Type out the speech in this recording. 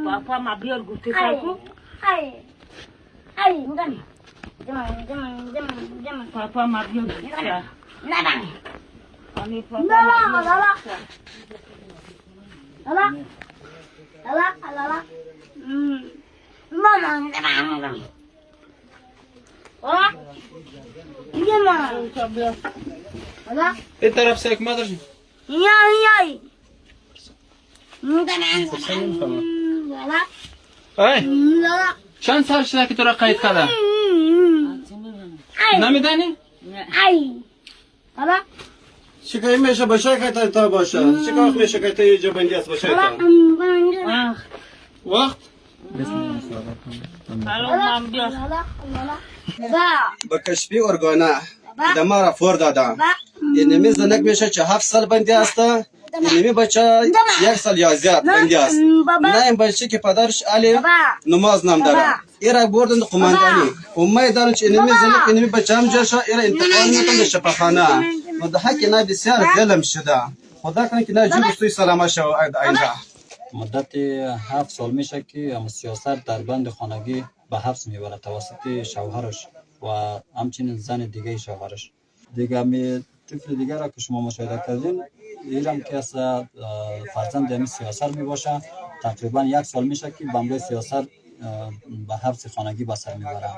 Papa ma biar gusti aku. Papa ma biar gusti. Ani papa. این طرف سیک مادر جون چند سال شده که تو را قید کرده؟ نمیدانی؟ شکایی میشه باشه که تا باشه شکایی میشه که تا یه جا بندی است باشه تا وقت با کشفی ارگانه دما را فور دادم اینمی زنک میشه چه 7 سال بندی است اینمی بچه 1 سال یا زیاد بندی است نه این بچه که پدرش علی نماز نام داره ایرا بردن قماندانی امید دارن چه اینمی زنک اینمی بچه هم جاشه ایرا انتقال میتون به شفاخانه مدحکی نه بسیار ظلم شده خدا کنه که نه جوبستوی سلامت شو اینجا مدت 7 سال میشه که سیاست در بند خانگی به حبس میبره توسط شوهرش و همچنین زن دیگه شوهرش. دیگه می طفل دیگه را که شما مشاهده کردین ایرم که از فرزند همین سیاست میباشه تقریبا 1 سال میشه که به امروز سیاست به حبس خانگی به سر میبره.